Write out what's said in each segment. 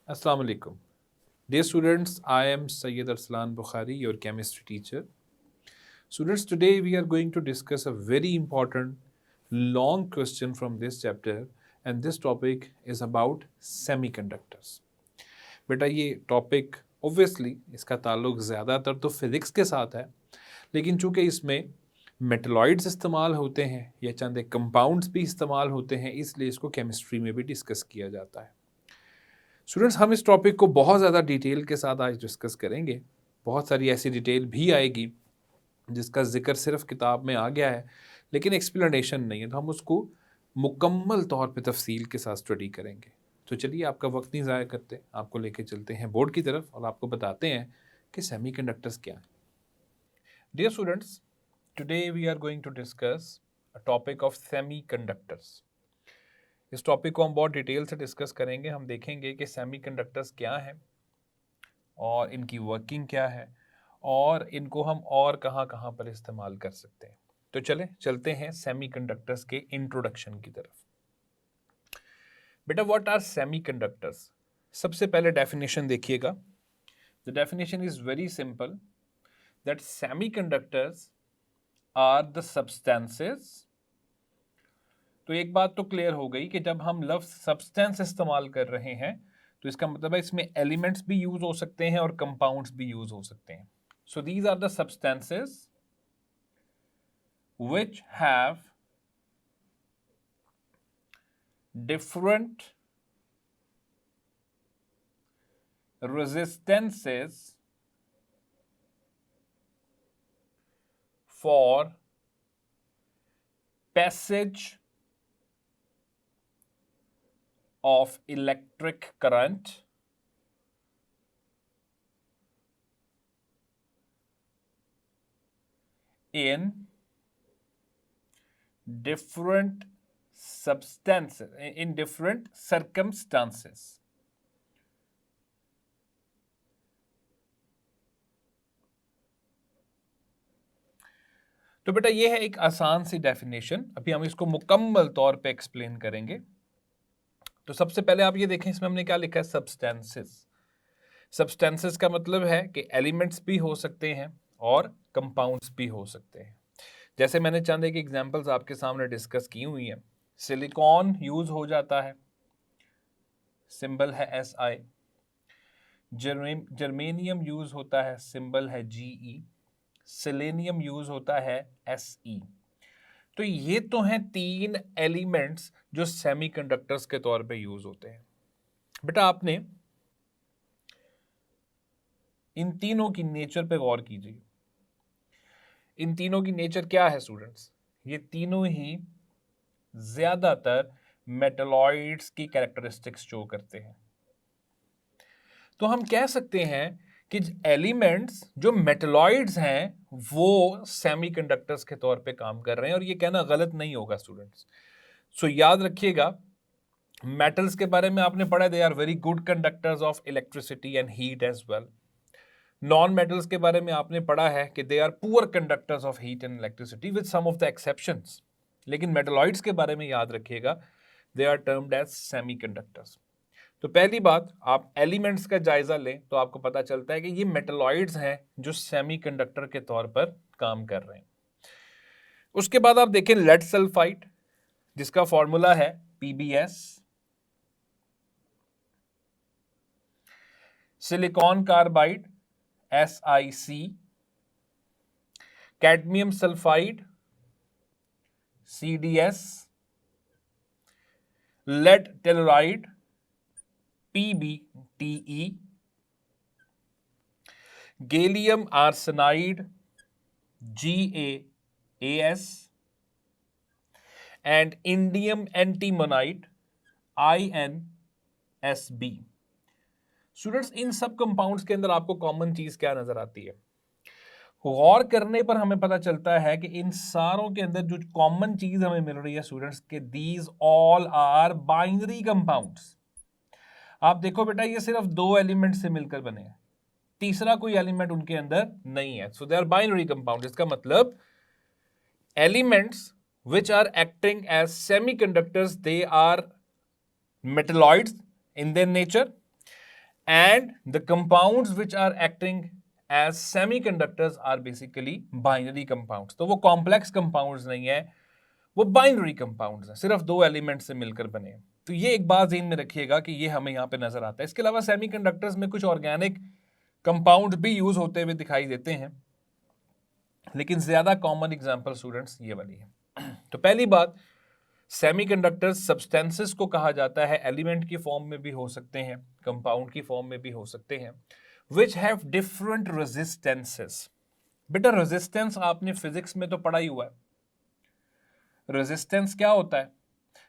Assalamu alaikum. Dear students, I am Sayyid Arslan Bukhari, your chemistry teacher. Students, today we are going to discuss a very important long question from this chapter, and this topic is about semiconductors. बेटा ये topic obviously इसका ताल्लुक ज़्यादातर तो physics के साथ है, लेकिन चूंकि इसमें मेटलॉइड्स इस्तेमाल होते हैं या चंद कंपाउंड्स भी इस्तेमाल होते हैं, इसलिए इसको केमिस्ट्री में भी डिस्कस किया जाता है। स्टूडेंट्स, हम इस टॉपिक को बहुत ज़्यादा डिटेल के साथ आज डिस्कस करेंगे। बहुत सारी ऐसी डिटेल भी आएगी जिसका जिक्र सिर्फ किताब में आ गया है, लेकिन एक्सप्लेनेशन नहीं है, तो हम उसको मुकम्मल तौर पे तफसील के साथ स्टडी करेंगे। तो चलिए, आपका वक्त नहीं ज़ाया करते, आपको लेके चलते हैं बोर्ड की तरफ और आपको बताते हैं कि सेमीकंडक्टर्स क्या हैं। Dear students, today we are going to discuss a topic of semiconductors. इस टॉपिक को हम बहुत डिटेल से डिस्कस करेंगे। हम देखेंगे कि सेमीकंडक्टर्स क्या हैं और इनकी वर्किंग क्या है और इनको हम और कहाँ कहाँ पर इस्तेमाल कर सकते हैं। तो चलते हैं सेमीकंडक्टर्स के इंट्रोडक्शन की तरफ। बेटा, व्हाट आर सेमीकंडक्टर्स? सबसे पहले डेफिनेशन देखिएगा। The definition is very simple, that semiconductors are the substances. तो एक बात तो क्लियर हो गई कि जब हम लफ्ज सब्सटेंस इस्तेमाल कर रहे हैं तो इसका मतलब है इसमें एलिमेंट्स भी यूज हो सकते हैं और कंपाउंड्स भी यूज हो सकते हैं। So these are the substances which have different resistances for passage of electric current in different substances, in different circumstances. तो बेटा, ये है एक आसान सी डेफिनेशन। अभी हम इसको मुकम्मल तौर पे एक्सप्लेन करेंगे। तो सबसे पहले आप ये देखें, इसमें हमने क्या लिखा है? सब्सटेंसेस। सब्सटेंसेस का मतलब है कि एलिमेंट्स भी हो सकते हैं और कंपाउंड्स भी हो सकते हैं। जैसे मैंने चंद एक एग्जांपल्स आपके सामने डिस्कस की हुई हैं। सिलिकॉन यूज हो जाता है, सिंबल है SI। जर्मेनियम यूज होता है, सिंबल है GE। सेलेनियम यूज होता है SE। तो ये तो हैं 3 एलिमेंट्स जो सेमीकंडक्टर्स के तौर पे यूज होते हैं। बेटा, आपने इन तीनों की नेचर पे गौर कीजिए। इन तीनों की नेचर क्या है स्टूडेंट्स? ये तीनों ही ज्यादातर मेटलॉइड्स की कैरेक्टरिस्टिक्स शो करते हैं। तो हम कह सकते हैं कि एलिमेंट्स जो मेटलॉइड्स हैं वो सेमीकंडक्टर्स के तौर पे काम कर रहे हैं, और ये कहना गलत नहीं होगा स्टूडेंट्स। सो याद रखिएगा, मेटल्स के बारे में आपने पढ़ा, they are very good conductors of electricity and heat as well. Non metals के बारे में आपने पढ़ा है कि they are poor conductors of heat and electricity with some of the exceptions. लेकिन मेटलॉइड्स के बारे में याद रखिएगा, they are termed as semiconductors. तो पहली बात, आप एलिमेंट्स का जायजा लें तो आपको पता चलता है कि ये मेटलॉइड्स हैं जो सेमीकंडक्टर के तौर पर काम कर रहे हैं। उसके बाद आप देखें लेड सल्फाइड, जिसका फॉर्मूला है PbS। Silicon carbide SiC। Cadmium sulphide CdS। Lead telluride PbTe। Gallium arsenide GaAs indium antimonite एंटीमोनाइट InSb। स्टूडेंट्स, इन सब कंपाउंड्स के अंदर आपको कॉमन चीज क्या नजर आती है? गौर करने पर हमें पता चलता है कि इन सारों के अंदर जो कॉमन चीज हमें मिल रही है स्टूडेंट्स, के these all are binary compounds. आप देखो बेटा, ये सिर्फ 2 एलिमेंट से मिलकर बने हैं, तीसरा कोई एलिमेंट उनके अंदर नहीं है। सो दे आर बाइनरी कंपाउंड। इसका मतलब elements which are acting as semiconductors, they are metalloids in their nature, and the compounds which are acting as semiconductors are basically binary compounds. तो वो complex compounds नहीं है, वो बाइनरी कंपाउंड्स हैं, सिर्फ दो एलिमेंट से मिलकर बने हैं। तो ये एक बात ध्यान में रखिएगा कि ये हमें यहाँ पे नजर आता है। इसके अलावा सेमीकंडक्टर्स में कुछ ऑर्गेनिक कंपाउंड भी यूज होते हुए दिखाई देते हैं, लेकिन ज्यादा कॉमन एग्जांपल स्टूडेंट्स ये वाली है। तो पहली बात, सेमीकंडक्टर्स सब्सटेंसेस को कहा जाता है, एलिमेंट की फॉर्म में भी हो सकते हैं, कंपाउंड की फॉर्म में भी हो सकते हैं, विच हैव डिफरेंट रेजिस्टेंसेस। बेटा रेजिस्टेंस आपने फिजिक्स में तो पढ़ा ही हुआ है। रेजिस्टेंस क्या होता है?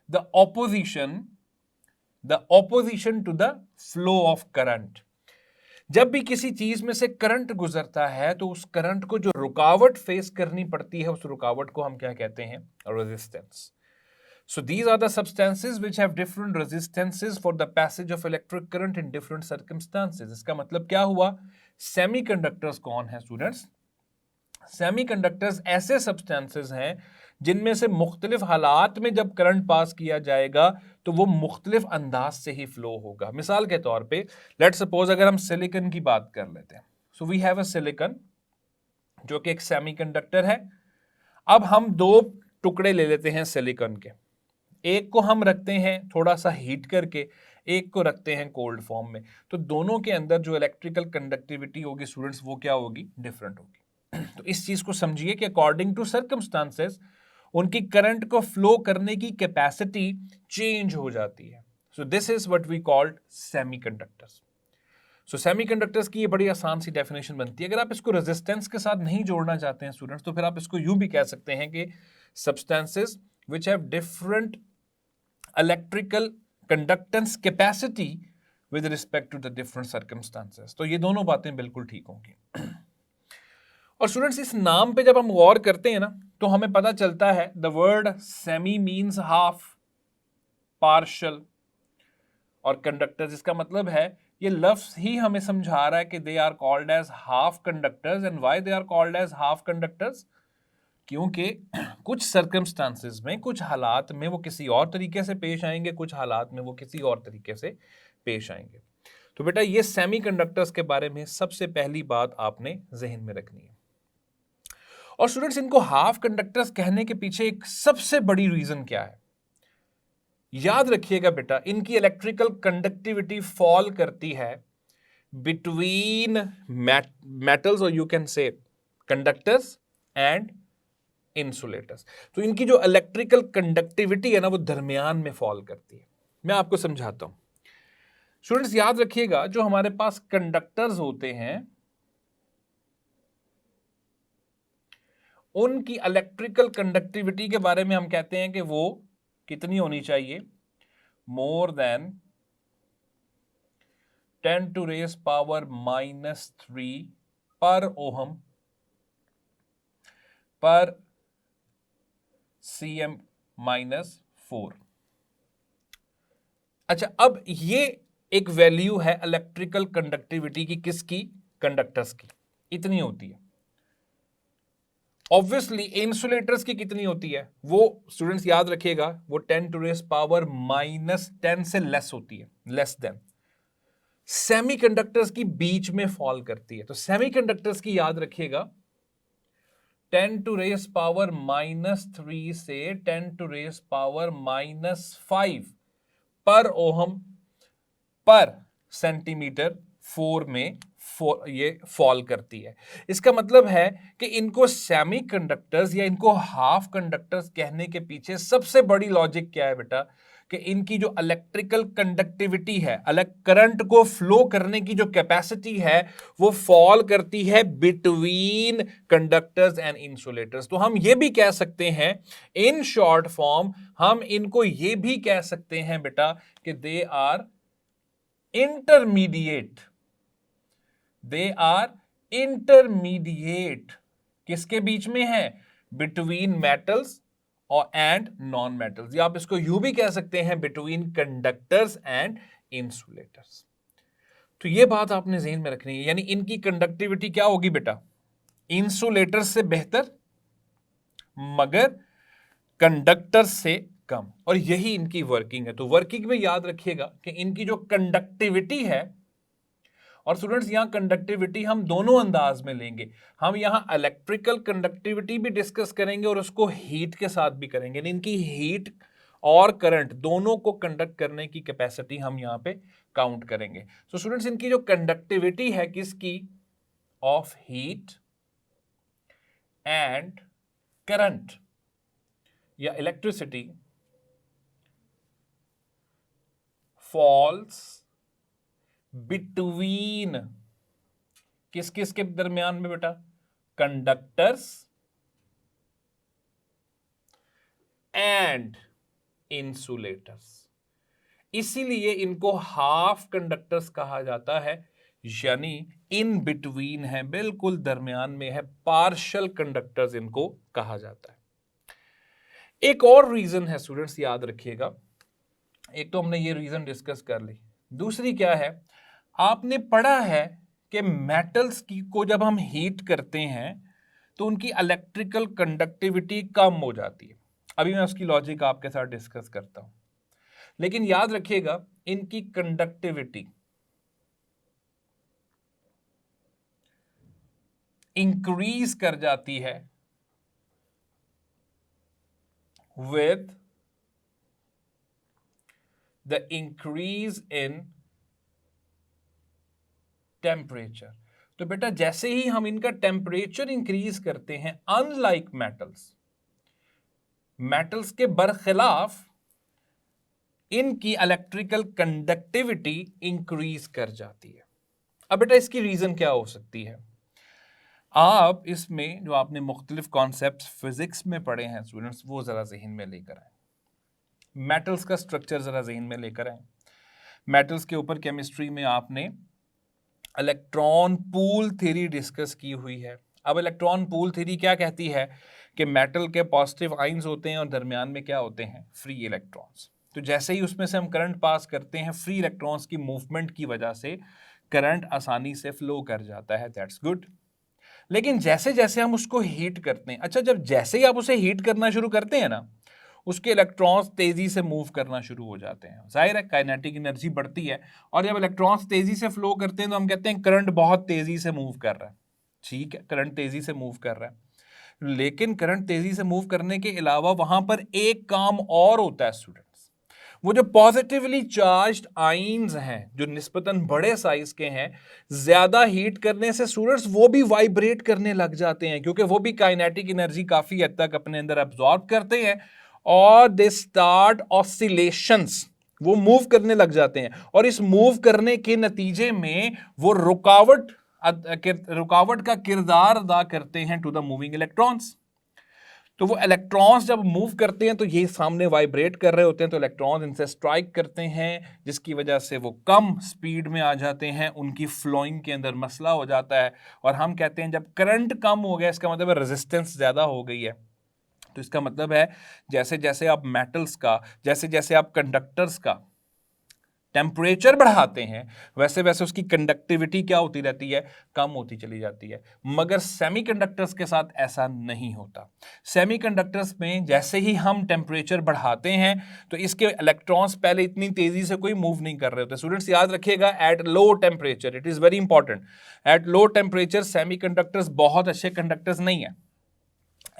The opposition to the flow of current. जब भी किसी चीज में से करंट गुजरता है तो उस करंट को जो रुकावट फेस करनी पड़ती है, उस रुकावट को हम क्या कहते हैं? Resistance. So these are the substances which have different resistances for the passage of electric current in different circumstances. इसका मतलब क्या हुआ? Semiconductors कौन है स्टूडेंट्स? Semiconductors ऐसे substances हैं जिनमें से मुख्तलिफ हालात में जब करंट पास किया जाएगा तो वो मुख्तलिफ अंदाज से ही फ्लो होगा। मिसाल के तौर पे लेट सपोज अगर हम सिलिकॉन की बात कर लेते हैं, so we have a silicon जो कि एक सेमीकंडक्टर है। अब हम दो टुकड़े ले लेते हैं सिलिकॉन के, एक को हम रखते हैं थोड़ा सा हीट करके, एक को रखते हैं कोल्ड फॉर्म में, तो दोनों के अंदर जो इलेक्ट्रिकल कंडक्टिविटी होगी स्टूडेंट्स वो क्या होगी? डिफरेंट होगी। तो इस चीज को समझिए कि अकॉर्डिंग टू सर्कमस्टांसेस उनकी करंट को फ्लो करने की कैपेसिटी चेंज हो जाती है। So this is what we called semiconductors. So semiconductors की ये बड़ी आसान सी डेफिनेशन बनती है। अगर आप इसको रेजिस्टेंस के साथ नहीं जोड़ना चाहते हैं स्टूडेंट्स, तो फिर आप इसको यूं भी कह सकते हैं कि substances which have different electrical conductance capacity with respect to the different circumstances. तो ये दोनों बातें बिल्कुल ठीक होंगी। और स्टूडेंट्स इस नाम पे जब हम गौर करते हैं ना, तो हमें पता चलता है the word semi means half, partial, और कंडक्टर जिसका मतलब है, ये लफ्ज ही हमें समझा रहा है कि they are called as half conductors. And why they are called as half conductors? क्योंकि कुछ सर्कमस्टांसेस में, कुछ हालात में वो किसी और तरीके से पेश आएंगे, कुछ हालात में वो किसी और तरीके से पेश आएंगे। तो बेटा ये सेमीकंडक्टर्स के बारे में सबसे पहली बात आपने जहन में रखनी है। और स्टूडेंट्स इनको हाफ कंडक्टर्स कहने के पीछे एक सबसे बड़ी रीजन क्या है? याद रखिएगा बेटा, इनकी इलेक्ट्रिकल कंडक्टिविटी फॉल करती है बिटवीन मेटल्स, और you can say conductors and insulators. तो इनकी जो इलेक्ट्रिकल कंडक्टिविटी है ना, वो दरमियान में फॉल करती है। मैं आपको समझाता हूं। स्टूडेंट्स याद रखिएगा, जो हमारे पास कंडक्टर्स होते हैं उनकी इलेक्ट्रिकल कंडक्टिविटी के बारे में हम कहते हैं कि वो कितनी होनी चाहिए? मोर देन 10⁻³ पर ओहम पर Cm-4। अच्छा, अब ये एक वैल्यू है इलेक्ट्रिकल कंडक्टिविटी की, किसकी? कंडक्टर्स की। इतनी होती है। ऑब्वियसली इंसुलेटर्स की कितनी होती है? वो स्टूडेंट्स याद रखिएगा, वो 10⁻⁻10 से लेस होती है, लेस देन। सेमीकंडक्टर्स की बीच में फॉल करती है। तो सेमीकंडक्टर्स की याद रखिएगा 10⁻³ से 10⁻⁻5 पर ओहम पर सेंटीमीटर 4 में ये फॉल करती है। इसका मतलब है कि इनको सेमीकंडक्टर्स या इनको हाफ कंडक्टर्स कहने के पीछे सबसे बड़ी लॉजिक क्या है बेटा? कि इनकी जो इलेक्ट्रिकल कंडक्टिविटी है, करंट को फ्लो करने की जो कैपेसिटी है, वो फॉल करती है बिटवीन कंडक्टर्स एंड इंसुलेटर्स। तो हम ये भी कह सकते हैं, इन शॉर्ट फॉर्म हम इनको ये भी कह सकते हैं बेटा कि they are intermediate. They are intermediate किसके बीच में है? बिटवीन मेटल्स और एंड नॉन मेटल्स, या आप इसको यूं भी कह सकते हैं बिटवीन कंडक्टर्स एंड इंसुलेटर्स। तो ये बात आपने ज़हन में रखनी है, यानी इनकी कंडक्टिविटी क्या होगी बेटा? इंसुलेटर्स से बेहतर मगर कंडक्टर्स से कम, और यही इनकी वर्किंग है। तो वर्किंग में याद रखिएगा कि इनकी जो कंडक्टिविटी है और स्टूडेंट्स यहाँ कंडक्टिविटी हम दोनों अंदाज में लेंगे, हम यहाँ इलेक्ट्रिकल कंडक्टिविटी भी डिस्कस करेंगे और उसको हीट के साथ भी करेंगे, यानी इनकी हीट और करंट दोनों को कंडक्ट करने की कैपेसिटी हम यहाँ पे काउंट करेंगे। तो स्टूडेंट्स इनकी जो कंडक्टिविटी है किसकी, ऑफ हीट एंड करंट या इलेक्ट्रिसिटी फॉल्स बिटवीन किस किस के दरमियान में बेटा, कंडक्टर्स एंड इंसुलेटर्स, इसीलिए इनको हाफ कंडक्टर्स कहा जाता है, यानी इन बिटवीन है, बिल्कुल दरमियान में है, पार्शियल कंडक्टर्स इनको कहा जाता है। एक और रीजन है स्टूडेंट्स, याद रखिएगा, एक तो हमने ये रीजन डिस्कस कर ली, दूसरी क्या है, आपने पढ़ा है कि मेटल्स की को जब हम हीट करते हैं तो उनकी इलेक्ट्रिकल कंडक्टिविटी कम हो जाती है। अभी मैं उसकी लॉजिक आपके साथ डिस्कस करता हूं, लेकिन याद रखिएगा इनकी कंडक्टिविटी इंक्रीज कर जाती है with the increase in temperature. तो बेटा जैसे ही हम इनका टेम्परेचर इंक्रीज करते हैं, अनलाइक मेटल्स के बरखिलाफ इनकी इलेक्ट्रिकल कंडक्टिविटी इंक्रीज कर जाती है। अब बेटा इसकी रीजन क्या हो सकती है, आप इसमें जो आपने मुख्तलिफ कॉन्सेप्ट फिजिक्स में पढ़े हैं स्टूडेंट्स, वो जरा जहन में लेकर आए, मेटल्स का स्ट्रक्चर जरा जहन में लेकर आए। मेटल्स के ऊपर केमिस्ट्री में आपने इलेक्ट्रॉन पूल थ्योरी डिस्कस की हुई है। अब इलेक्ट्रॉन पूल थ्योरी क्या कहती है कि मेटल के पॉजिटिव आयंस होते हैं और दरमियान में क्या होते हैं, फ्री इलेक्ट्रॉन्स। तो जैसे ही उसमें से हम करंट पास करते हैं, फ्री इलेक्ट्रॉन्स की मूवमेंट की वजह से करंट आसानी से फ्लो कर जाता है, दैट्स गुड। लेकिन जैसे जैसे हम उसको हीट करते हैं, अच्छा जब जैसे ही आप उसे हीट करना शुरू करते हैं ना, उसके इलेक्ट्रॉन्स तेजी से मूव करना शुरू हो जाते हैं, जाहिर है काइनेटिक एनर्जी बढ़ती है, और जब इलेक्ट्रॉन्स तेजी से फ्लो करते हैं तो हम कहते हैं करंट बहुत तेजी से मूव कर रहा है। ठीक है, करंट तेजी से मूव कर रहा है, लेकिन करंट तेजी से मूव करने के अलावा वहां पर एक काम और होता है स्टूडेंट्स, वो जो पॉजिटिवली चार्ज्ड आयंस हैं जो निस्बतन बड़े साइज के हैं, ज्यादा हीट करने से स्टूडेंट्स वो भी वाइब्रेट करने लग जाते हैं, क्योंकि वो भी काइनेटिक एनर्जी काफी हद तक अपने अंदर अब्सॉर्ब करते हैं और दे स्टार्ट ऑसिलेशंस, वो मूव करने लग जाते हैं, और इस मूव करने के नतीजे में वो रुकावट का किरदार अदा करते हैं टू द मूविंग इलेक्ट्रॉन्स। तो वो इलेक्ट्रॉन्स जब मूव करते हैं तो ये सामने वाइब्रेट कर रहे होते हैं, तो इलेक्ट्रॉन्स इनसे स्ट्राइक करते हैं, जिसकी वजह से वो कम स्पीड में आ जाते हैं, उनकी फ्लोइंग के अंदर मसला हो जाता है, और हम कहते हैं जब करंट कम हो गया, इसका मतलब है रेजिस्टेंस ज्यादा हो गई है। तो इसका मतलब है जैसे जैसे आप मेटल्स का, जैसे जैसे आप कंडक्टर्स का टेम्परेचर बढ़ाते हैं, वैसे वैसे उसकी कंडक्टिविटी क्या होती रहती है, कम होती चली जाती है। मगर सेमीकंडक्टर्स के साथ ऐसा नहीं होता। सेमीकंडक्टर्स में जैसे ही हम टेम्परेचर बढ़ाते हैं तो इसके इलेक्ट्रॉन्स पहले इतनी तेजी से कोई मूव नहीं कर रहे होते। स्टूडेंट्स याद रखिएगा, at low temperature, it is very important, at low temperature semiconductors बहुत अच्छे कंडक्टर्स नहीं है।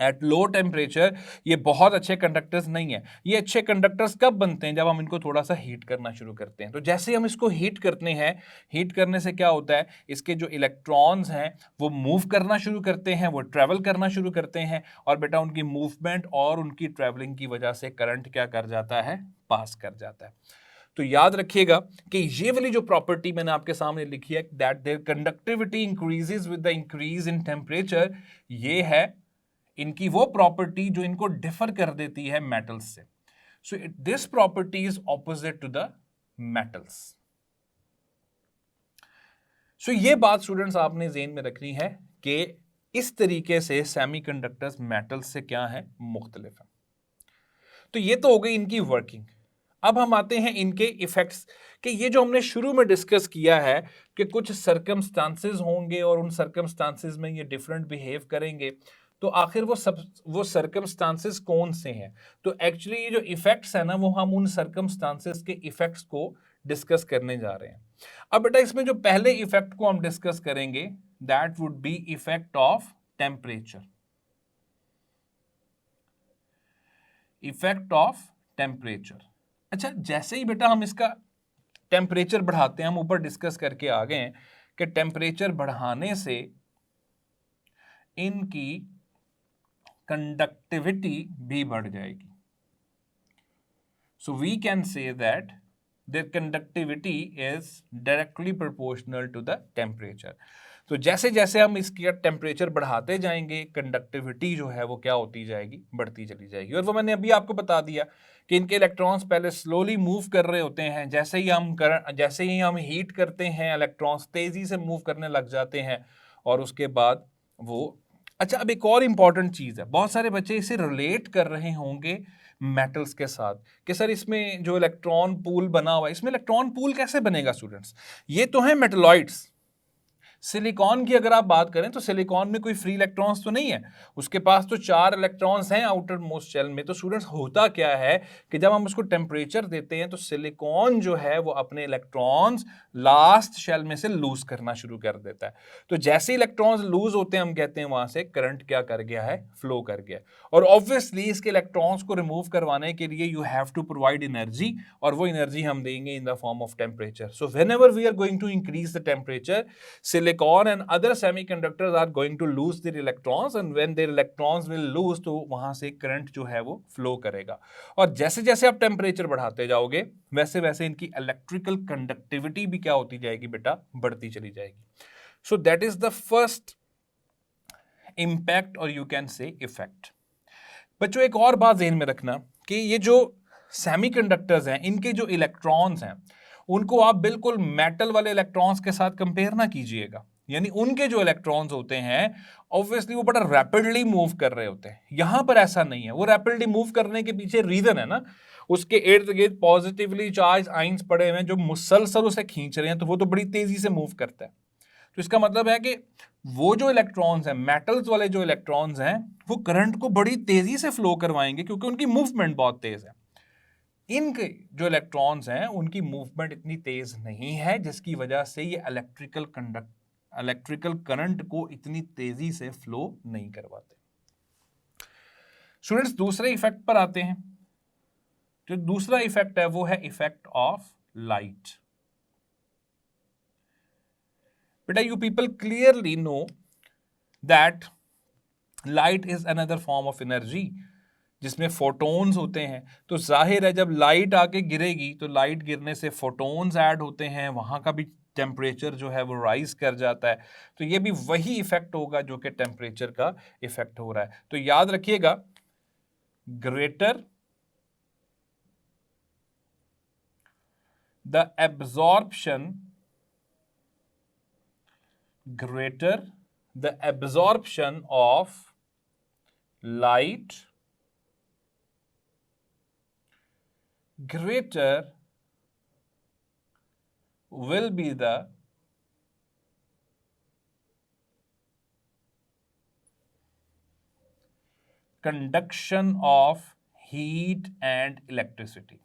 एट लो टेम्परेचर ये बहुत अच्छे कंडक्टर्स नहीं है। ये अच्छे कंडक्टर्स कब बनते हैं, जब हम इनको थोड़ा सा हीट करना शुरू करते हैं। तो जैसे हम इसको हीट करते हैं, हीट करने से क्या होता है, इसके जो इलेक्ट्रॉन्स हैं वो मूव करना शुरू करते हैं, वो ट्रेवल करना शुरू करते हैं, और बेटा उनकी मूवमेंट और उनकी ट्रेवलिंग की वजह से करंट क्या कर जाता है, पास कर जाता है। तो याद रखिएगा कि ये वाली जो प्रॉपर्टी मैंने आपके सामने लिखी है, that their conductivity increases with the increase in temperature, ये है इनकी वो प्रॉपर्टी जो इनको डिफर कर देती है मेटल्स से। So this property is opposite to the metals. So ये बात स्टूडेंट्स आपने ज़हन में रखनी है कि इस तरीके से सेमीकंडक्टर्स मेटल्स से क्या है, मुख्तलिफ है। तो ये तो हो गई इनकी वर्किंग। अब हम आते हैं इनके इफेक्ट्स, कि ये जो हमने शुरू में डिस्कस किया है कि कुछ सर्कमस्टांसेस होंगे और उन सर्कमस्टांसेस में ये डिफरेंट बिहेव करेंगे, तो आखिर वो सर्कमस्टांसेस कौन से हैं। तो एक्चुअली ये जो इफेक्ट्स है ना, वो हम उन सर्कमस्टांसेस के इफेक्ट्स को डिस्कस करने जा रहे हैं। अब बेटा इसमें जो पहले इफेक्ट को हम डिस्कस करेंगे that would be effect of temperature. Effect of temperature. अच्छा, जैसे ही बेटा हम इसका टेम्परेचर बढ़ाते हैं, हम ऊपर डिस्कस करके आ गए हैं कि टेम्परेचर बढ़ाने से इनकी कंडक्टिविटी भी बढ़ जाएगी। So we can say that their conductivity is directly proportional to the temperature. तो जैसे जैसे हम इसका टेम्परेचर बढ़ाते जाएंगे, कंडक्टिविटी जो है वो क्या होती जाएगी, बढ़ती चली जाएगी। और वो मैंने अभी आपको बता दिया कि इनके इलेक्ट्रॉन्स पहले स्लोली मूव कर रहे होते हैं, जैसे ही हम हीट करते हैं इलेक्ट्रॉन्स तेजी से मूव करने लग जाते हैं और उसके बाद वो। अच्छा, अब एक और इंपॉर्टेंट चीज है, बहुत सारे बच्चे इसे रिलेट कर रहे होंगे मेटल्स के साथ कि सर इसमें जो इलेक्ट्रॉन पूल बना हुआ है, इसमें इलेक्ट्रॉन पूल कैसे बनेगा स्टूडेंट्स? ये तो है मेटलॉइड्स। सिलिकॉन की अगर आप बात करें तो सिलिकॉन में कोई फ्री इलेक्ट्रॉन्स तो नहीं है, उसके पास तो 4 इलेक्ट्रॉन्स हैं आउटर मोस्ट शेल में। तो स्टूडेंट्स होता क्या है कि जब हम उसको टेम्परेचर देते हैं तो सिलिकॉन जो है वो अपने इलेक्ट्रॉन्स लास्ट शेल में से लूज करना शुरू कर देता है। तो जैसे इलेक्ट्रॉन्स लूज होते हैं हम कहते हैं वहां से करंट क्या कर गया है, फ्लो कर गया। और ऑब्वियसली इसके इलेक्ट्रॉन्स को रिमूव करवाने के लिए you have to provide energy, और वो एनर्जी हम देंगे in the form of temperature. So whenever we are going to increase the temperature, silicon and other semiconductors are going to lose their electrons, and when their electrons will lose तो वहां से current जो है वो flow करेगा। और जैसे जैसे आप टेम्परेचर बढ़ाते जाओगे वैसे वैसे इनकी इलेक्ट्रिकल कंडक्टिविटी भी क्या होती जाएगी बेटा, बढ़ती चली जाएगी। So that is the first impact और यू कैन से इफेक्ट। बच्चों एक और बात ध्यान में रखना कि ये जो सेमीकंडक्टर्स हैं, इनके जो इलेक्ट्रॉन्स हैं उनको आप बिल्कुल मेटल वाले इलेक्ट्रॉन्स के साथ कंपेयर ना कीजिएगा। यानी उनके जो इलेक्ट्रॉन्स होते हैं ऑब्वियसली वो बड़ा रैपिडली मूव कर रहे होते हैं, यहां पर ऐसा नहीं है। वो रैपिडली मूव करने के पीछे रीजन है ना, उसके इर्द गिर्द पॉजिटिवली चार्ज आइंस पड़े हुए हैं जो मुसलसल उसे खींच रहे हैं, तो वो तो बड़ी तेजी से मूव करता है। तो इसका मतलब है कि वो जो इलेक्ट्रॉन्स हैं, मेटल्स वाले जो इलेक्ट्रॉन्स हैं, वो करंट को बड़ी तेजी से फ्लो करवाएंगे क्योंकि उनकी मूवमेंट बहुत तेज है। इनके जो इलेक्ट्रॉन्स हैं उनकी मूवमेंट इतनी तेज नहीं है, जिसकी वजह से ये इलेक्ट्रिकल करंट को इतनी तेजी से फ्लो नहीं करवाते। स्टूडेंट्स दूसरे इफेक्ट पर आते हैं। जो दूसरा इफेक्ट है वो है इफेक्ट ऑफ लाइट। बेटा you people clearly know that light is another form of energy जिसमें फोटोन्स होते हैं। तो जाहिर है जब लाइट आके गिरेगी तो लाइट गिरने से फोटोन्स ऐड होते हैं, वहां का भी टेम्परेचर जो है वो राइज कर जाता है। तो ये भी वही इफेक्ट होगा जो कि टेम्परेचर का इफेक्ट हो रहा है। तो याद रखिएगा, greater the absorption of light, greater will be the conduction of heat and electricity।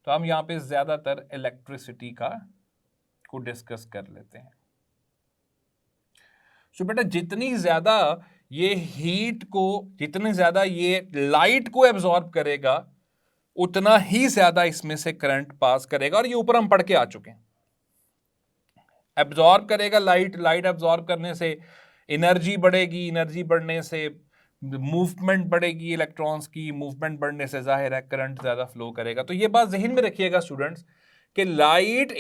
तो हम यहां पे ज्यादातर इलेक्ट्रिसिटी को डिस्कस कर लेते हैं। सो बेटा जितनी ज्यादा ये हीट को, जितनी ज्यादा ये लाइट को एब्जॉर्ब करेगा उतना ही ज्यादा इसमें से करंट पास करेगा। और ये ऊपर हम पढ़ के आ चुके हैं, एब्जॉर्ब करेगा लाइट एब्जॉर्ब करने से एनर्जी बढ़ेगी, एनर्जी बढ़ने से मूवमेंट बढ़ेगी, इलेक्ट्रॉन्स की मूवमेंट बढ़ने से जाहिर है करंट ज्यादा फ्लो करेगा। तो ये बात ज़हन में रखिएगा स्टूडेंट्स कि लाइट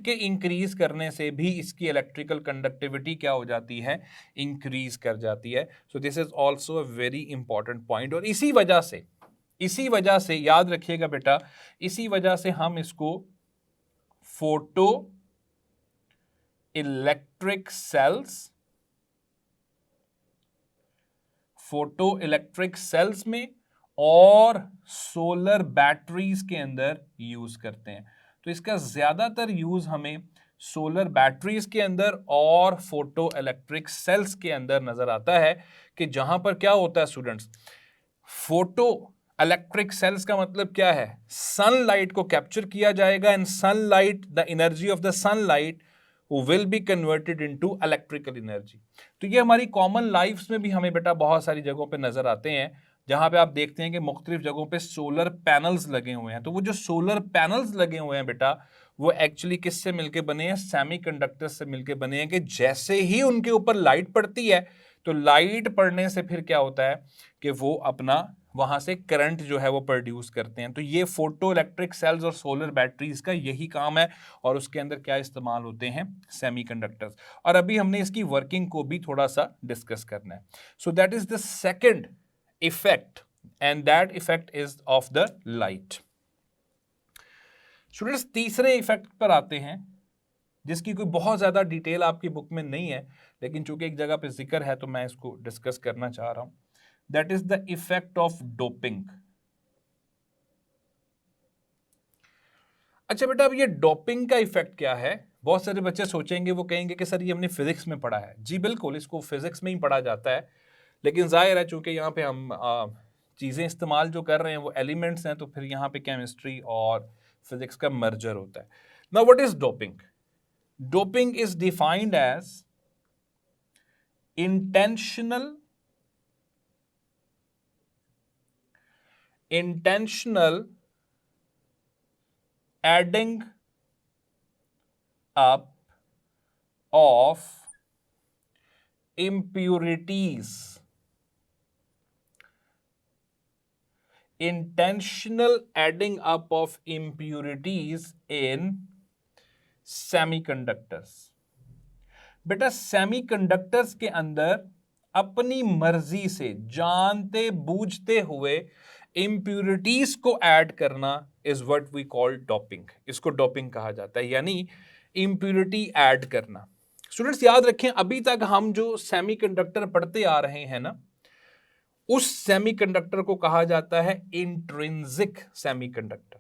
के इंक्रीज करने से भी इसकी इलेक्ट्रिकल कंडक्टिविटी क्या हो जाती है, इंक्रीज कर जाती है। So this is also a very important point. और इसी वजह से याद रखिएगा बेटा, इसी वजह से हम इसको फोटो इलेक्ट्रिक सेल्स में और सोलर बैटरीज के अंदर यूज करते हैं। तो इसका ज्यादातर यूज हमें सोलर बैटरीज के अंदर और फोटो इलेक्ट्रिक सेल्स के अंदर नजर आता है कि जहां पर क्या होता है स्टूडेंट्स, फोटो इलेक्ट्रिक सेल्स का मतलब क्या है? सनलाइट को कैप्चर किया जाएगा and sunlight, the energy of the sunlight will be converted into electrical energy. तो ये हमारी कॉमन लाइफ्स में भी हमें बेटा बहुत सारी जगहों पे नजर आते हैं, जहां पे आप देखते हैं कि मुख्तलिफ जगहों पे सोलर पैनल्स लगे हुए हैं। तो वो जो सोलर पैनल्स लगे हुए हैं बेटा, वो एक्चुअली किससे मिलके बने हैं? सेमीकंडक्टर से मिलके बने हैं, कि जैसे ही उनके ऊपर लाइट पड़ती है तो लाइट पड़ने से फिर क्या होता है कि वो अपना वहां से करंट जो है वो प्रोड्यूस करते हैं। तो ये फोटो इलेक्ट्रिक सेल्स और सोलर बैटरीज का यही काम है, और उसके अंदर क्या इस्तेमाल होते हैं? सेमीकंडक्टर्स। और अभी हमने इसकी वर्किंग को भी थोड़ा सा डिस्कस करना है। So that is the second effect, and that effect is of the light. Students, तीसरे इफेक्ट पर आते हैं, जिसकी कोई बहुत ज्यादा डिटेल आपकी बुक में नहीं है, लेकिन चूंकि एक जगह पे जिक्र है तो मैं इसको डिस्कस करना चाह रहा हूं। That is the effect of doping. अच्छा बेटा, अब ये डोपिंग का इफेक्ट क्या है? बहुत सारे बच्चे सोचेंगे, वो कहेंगे कि सर ये हमने फिजिक्स में पढ़ा है। जी बिल्कुल, इसको फिजिक्स में ही पढ़ा जाता है, लेकिन जाहिर है चूंकि यहाँ पे हम चीजें इस्तेमाल जो कर रहे हैं वो एलिमेंट्स हैं, तो फिर यहाँ पे केमिस्ट्री और फिजिक्स का मर्जर होता है। Now what is doping? Doping is defined as intentional adding up of impurities, intentional adding up of impurities in semiconductors। बेटा सेमीकंडक्टर्स के अंदर अपनी मर्जी से जानते बूझते हुए इंप्यूरिटीज को ऐड करना is what we call doping. इसको डोपिंग कहा जाता है, यानी इंप्यूरिटी ऐड करना। स्टूडेंट्स याद रखें, अभी तक हम जो सेमीकंडक्टर पढ़ते आ रहे हैं ना, उस सेमीकंडक्टर को कहा जाता है इंट्रिंसिक सेमीकंडक्टर।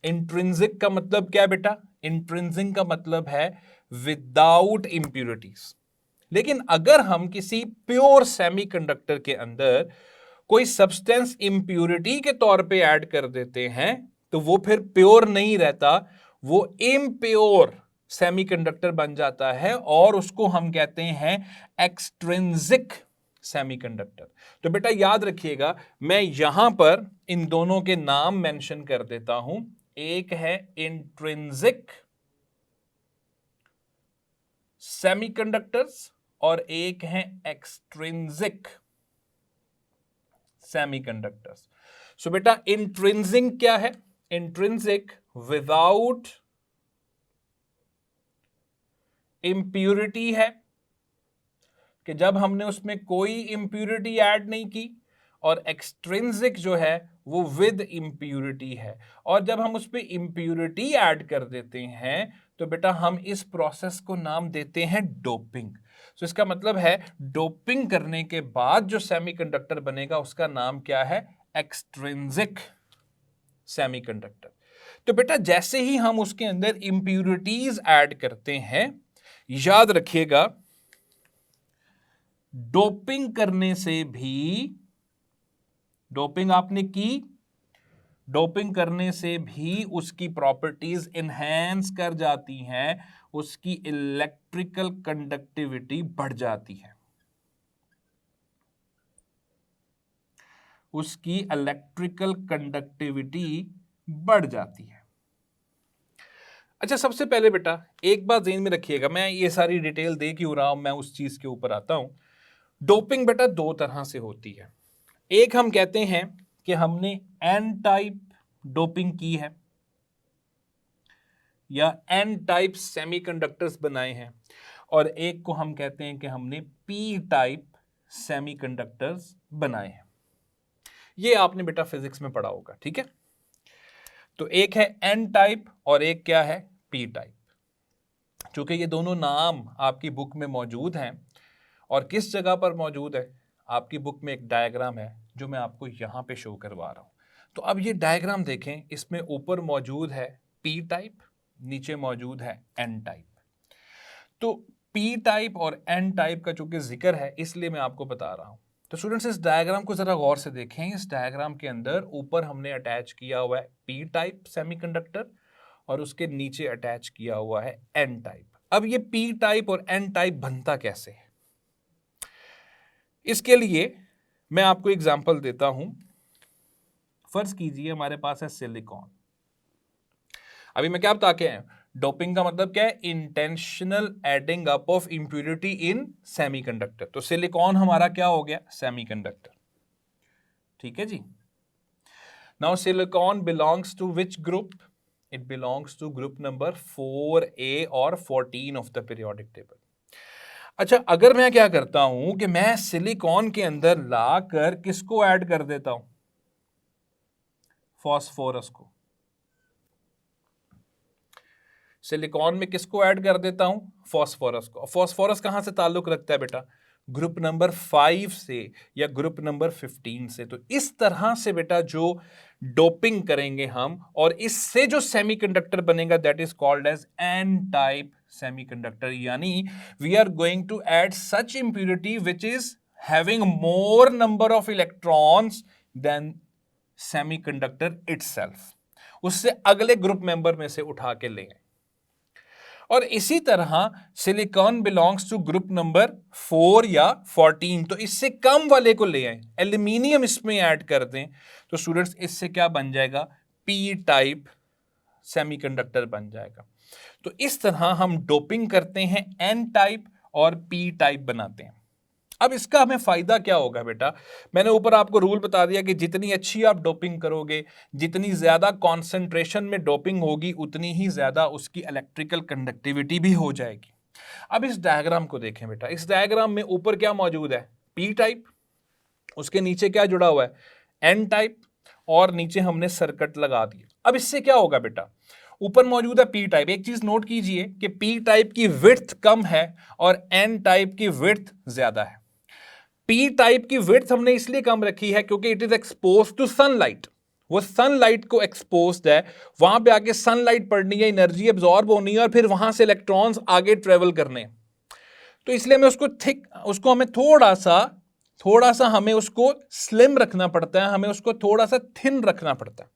इंट्रिंसिक का मतलब क्या है बेटा? इंट्रिंसिक का मतलब है विदाउट इंप्यूरिटीज। लेकिन अगर हम किसी प्योर सेमीकंडक्टर के अंदर कोई सब्सटेंस इंप्यूरिटी के तौर पे ऐड कर देते हैं, तो वो फिर प्योर नहीं रहता, वो इम्प्योर सेमीकंडक्टर बन जाता है, और उसको हम कहते हैं एक्सट्रिंसिक सेमीकंडक्टर। तो बेटा याद रखिएगा, मैं यहां पर इन दोनों के नाम मेंशन कर देता हूं। एक है इंट्रिंसिक सेमीकंडक्टर्स और एक है एक्सट्रिंसिक सेमीकंडक्टर्स। सो बेटा इंट्रिंसिक क्या है? इंट्रिंसिक विदाउट इंप्यूरिटी है, कि जब हमने उसमें कोई इंप्यूरिटी ऐड नहीं की, और एक्सट्रिंसिक जो है वो विद इंप्यूरिटी है, और जब हम उस पर इंप्यूरिटी ऐड कर देते हैं तो बेटा हम इस प्रोसेस को नाम देते हैं डोपिंग। तो इसका मतलब है डोपिंग करने के बाद जो सेमीकंडक्टर बनेगा उसका नाम क्या है? Extrinsic semiconductor. तो बेटा जैसे ही हम उसके अंदर इंप्यूरिटीज ऐड करते हैं, याद रखिएगा डोपिंग करने से भी, डोपिंग आपने की, डोपिंग करने से भी उसकी प्रॉपर्टीज इनहैंस कर जाती हैं, उसकी इलेक्ट्रिकल कंडक्टिविटी बढ़ जाती है, उसकी इलेक्ट्रिकल कंडक्टिविटी बढ़ जाती है। अच्छा, सबसे पहले बेटा एक बात ध्यान में रखिएगा, मैं ये सारी डिटेल दे क्यों रहा हूं, मैं उस चीज के ऊपर आता हूं। डोपिंग बेटा दो तरह से होती है। एक हम कहते हैं कि हमने एन टाइप डोपिंग की है, या एन टाइप सेमीकंडक्टर्स बनाए हैं, और एक को हम कहते हैं कि हमने पी टाइप सेमीकंडक्टर्स बनाए हैं। ये आपने बेटा फिजिक्स में पढ़ा होगा, ठीक है? तो एक है एन टाइप और एक क्या है? P type. चूंकि ये दोनों नाम आपकी बुक में मौजूद हैं, और किस जगह पर मौजूद है? आपकी बुक में एक डायग्राम है जो मैं आपको यहां पे शो करवा रहा हूं। तो अब ये डायग्राम देखें, इसमें ऊपर मौजूद है पी टाइप, नीचे मौजूद है एन टाइप। तो पी टाइप और एन टाइप का चूंकि जिक्र है, इसलिए मैं आपको बता रहा हूं। तो स्टूडेंट्स इस डायग्राम को जरा गौर से देखें। इस डायग्राम के अंदर ऊपर हमने अटैच किया हुआ है पी टाइप सेमीकंडक्टर और उसके नीचे अटैच किया हुआ है एन टाइप। अब ये पी टाइप और एन टाइप बनता कैसे है, इसके लिए मैं आपको एग्जांपल देता हूं। फर्ज कीजिए हमारे पास है सिलिकॉन। अभी मैं क्या बता के आया, डोपिंग का मतलब क्या है, intentional adding up of impurity in semiconductor. तो सिलिकॉन हमारा क्या हो गया, सेमीकंडक्टर। ठीक है जी। Now silicon belongs to which group, it belongs to group number 4A और 14 ऑफ द पीरियोडिक टेबल। अच्छा, अगर मैं क्या करता हूं कि मैं सिलिकॉन के अंदर लाकर किसको ऐड कर देता हूं, फास्फोरस को। सिलिकॉन में किसको ऐड कर देता हूं, फास्फोरस को। फास्फोरस कहां से ताल्लुक रखता है बेटा, ग्रुप नंबर 5 से या ग्रुप नंबर 15 से। तो इस तरह से बेटा जो डोपिंग करेंगे हम और इससे जो सेमीकंडक्टर बनेगा that is called as N type semiconductor. यानी we are going to add such impurity which is having more number of electrons than semiconductor itself, उससे अगले ग्रुप मेंबर में से उठा के ले आए। और इसी तरह silicon belongs to group number 4 या 14, तो इससे कम वाले को ले आए, एल्यूमिनियम इसमें ऐड कर दें, तो स्टूडेंट्स इससे क्या बन जाएगा, पी टाइप सेमीकंडक्टर बन जाएगा। तो इस तरह हम डोपिंग करते हैं, एन टाइप और पी टाइप बनाते हैं। अब इसका हमें फायदा क्या होगा बेटा, मैंने ऊपर आपको रूल बता दिया कि जितनी अच्छी आप डोपिंग करोगे, जितनी ज्यादा कॉन्सेंट्रेशन में डोपिंग होगी, उतनी ही ज्यादा उसकी इलेक्ट्रिकल कंडक्टिविटी भी हो जाएगी। अब इस डायग्राम को देखें बेटा, इस डायग्राम में ऊपर क्या मौजूद है, पी टाइप, उसके नीचे क्या जुड़ा हुआ है, एन टाइप, और नीचे हमने सर्किट लगा दिया। अब इससे क्या होगा बेटा, ऊपर मौजूद है पी टाइप, एक चीज नोट कीजिए कि पी टाइप की विड्थ कम है और एन टाइप की विड्थ ज्यादा है। पी टाइप की विड्थ हमने इसलिए कम रखी है क्योंकि it is expose to sunlight, वो सनलाइट को एक्सपोज्ड है, वहां पे आके सनलाइट पड़नी है, एनर्जी एब्जॉर्ब होनी है और फिर वहां से इलेक्ट्रॉन्स आगे ट्रेवल करने हैं। तो इसलिए हमें उसको थिक, उसको हमें थोड़ा सा हमें उसको स्लिम रखना पड़ता है, हमें उसको थोड़ा सा थिन रखना पड़ता है।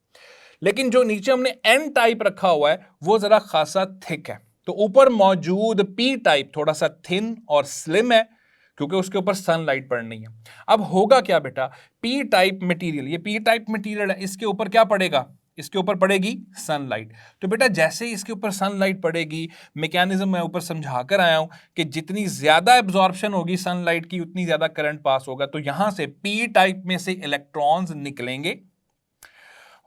लेकिन जो नीचे हमने एन टाइप रखा हुआ है वो जरा खासा थिक है। तो ऊपर मौजूद पी टाइप थोड़ा सा थिन और स्लिम है क्योंकि उसके ऊपर सनलाइट पड़नी है। अब होगा क्या बेटा, पी टाइप मटेरियल, ये पी टाइप मटेरियल है, इसके ऊपर क्या पड़ेगा, इसके ऊपर पड़ेगी सनलाइट। तो बेटा जैसे ही इसके ऊपर सनलाइट पड़ेगी, मैकेनिज्म मैं ऊपर समझा कर आया हूं कि जितनी ज्यादा एब्जॉर्प्शन होगी सनलाइट की उतनी ज्यादा करंट पास होगा। तो यहां से पी टाइप में से इलेक्ट्रॉन्स निकलेंगे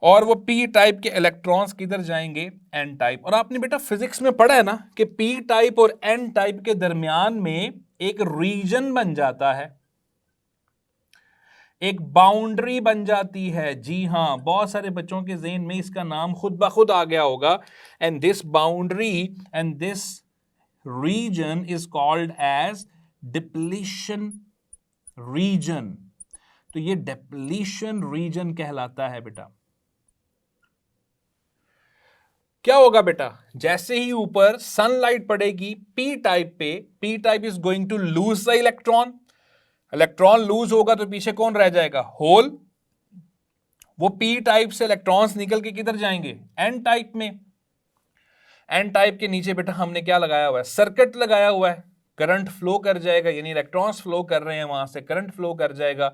और वो पी टाइप के इलेक्ट्रॉन्स किधर जाएंगे, एन टाइप। और आपने बेटा फिजिक्स में पढ़ा है ना कि पी टाइप और एन टाइप के दरमियान में एक रीजन बन जाता है, एक बाउंड्री बन जाती है। जी हां, बहुत सारे बच्चों के ज़हन में इसका नाम खुद ब खुद आ गया होगा। And this boundary and this region is called as depletion region. तो ये डिप्लीशन रीजन कहलाता है बेटा। क्या होगा बेटा, जैसे ही ऊपर सनलाइट पड़ेगी पी टाइप पे, P type is going to lose the electron, electron lose होगा तो पीछे कौन रह जाएगा, होल। वो पी टाइप से इलेक्ट्रॉन्स निकल के किधर जाएंगे, एन टाइप में। एन टाइप के नीचे बेटा हमने क्या लगाया हुआ है, सर्किट लगाया हुआ है, करंट फ्लो कर जाएगा, यानी इलेक्ट्रॉन्स फ्लो कर रहे हैं, वहां से करंट फ्लो कर जाएगा।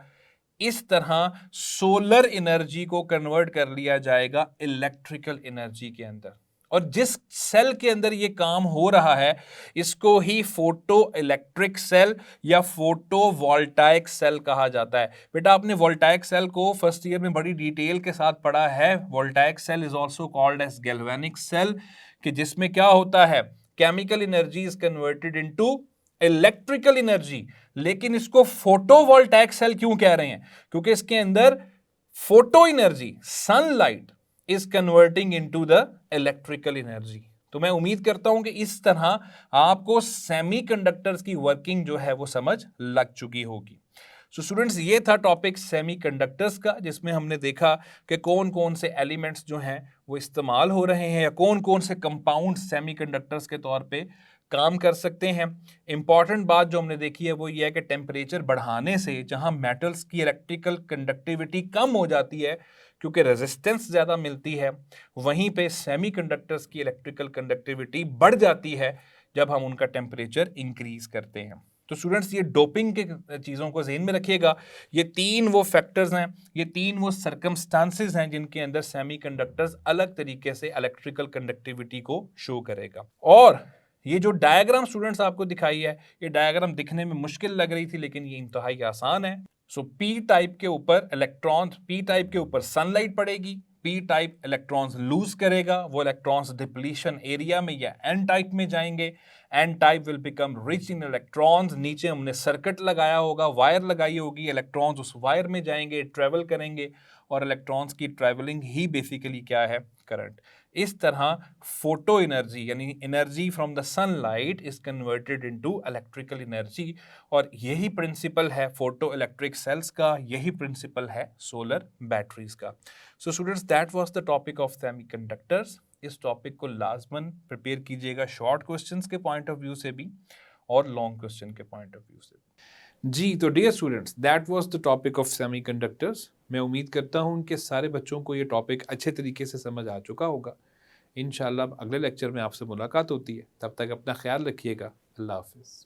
इस तरह सोलर एनर्जी को कन्वर्ट कर लिया जाएगा इलेक्ट्रिकल एनर्जी के अंदर। और जिस सेल के अंदर ये काम हो रहा है इसको ही फोटो इलेक्ट्रिक सेल या फोटो वोल्टाइक सेल कहा जाता है। बेटा आपने वोल्टाइक सेल को फर्स्ट ईयर में बड़ी डिटेल के साथ पढ़ा है। Voltaic cell is also called as galvanic cell, कि जिसमें क्या होता है, chemical energy is converted into electrical energy. लेकिन इसको फोटोवोल्टाइक सेल क्यों कह रहे हैं, क्योंकि इसके अंदर photo energy, sunlight is converting into the electrical energy. तो मैं उम्मीद करता हूं कि इस तरह आपको सेमीकंडक्टर्स की वर्किंग जो है वो समझ लग चुकी होगी। सो स्टूडेंट्स, ये था टॉपिक सेमीकंडक्टर्स का, जिसमें हमने देखा कि कौन कौन से एलिमेंट्स जो हैं वो इस्तेमाल हो रहे हैं या कौन कौन से कंपाउंड सेमीकंडक्टर्स के तौर पे काम कर सकते हैं। इंपॉर्टेंट बात जो हमने देखी है वो ये है कि टेम्परेचर बढ़ाने से जहां मेटल्स की इलेक्ट्रिकल कंडक्टिविटी कम हो जाती है क्योंकि रेजिस्टेंस ज़्यादा मिलती है, वहीं पे सेमीकंडक्टर्स की इलेक्ट्रिकल कंडक्टिविटी बढ़ जाती है जब हम उनका टेम्परेचर इंक्रीज करते हैं। तो स्टूडेंट्स, ये डोपिंग के चीज़ों को ज़हन में रखिएगा। ये तीन वो फैक्टर्स हैं, ये तीन वो सर्कमस्टांसेस हैं जिनके अंदर सेमीकंडक्टर्स अलग तरीके से इलेक्ट्रिकल कंडक्टिविटी को शो करेगा। और ये जो डायग्राम स्टूडेंट्स आपको दिखाई है, ये डायग्राम दिखने में मुश्किल लग रही थी लेकिन ये इंतहाई आसान है। सो पी टाइप के ऊपर इलेक्ट्रॉन, पी टाइप के ऊपर सनलाइट पड़ेगी, पी टाइप इलेक्ट्रॉन्स लूज करेगा, वो इलेक्ट्रॉन्स डिप्लीशन एरिया में या एन टाइप में जाएंगे, N type will become rich in electrons. नीचे हमने सर्किट लगाया होगा, वायर लगाई होगी, इलेक्ट्रॉन्स उस वायर में जाएंगे, ट्रेवल करेंगे, और इलेक्ट्रॉन्स की ट्रैवलिंग ही बेसिकली क्या है, करंट। इस तरह फोटो एनर्जी यानी energy from the sunlight is converted into electrical energy, और यही प्रिंसिपल है फोटो इलेक्ट्रिक सेल्स का, यही प्रिंसिपल है सोलर बैटरीज का। So students, that was the topic of semiconductors. इस टॉपिक को लाजमन प्रिपेयर कीजिएगा शॉर्ट क्वेश्चंस के पॉइंट ऑफ व्यू से भी और लॉन्ग क्वेश्चन के पॉइंट ऑफ व्यू से भी। जी, तो dear students, that was the topic of semiconductors. मैं उम्मीद करता हूँ कि सारे बच्चों को ये टॉपिक अच्छे तरीके से समझ आ चुका होगा। इंशाल्लाह अगले लेक्चर में आपसे मुलाकात होती है, तब तक अपना ख्याल रखिएगा। अल्लाह हाफिज़।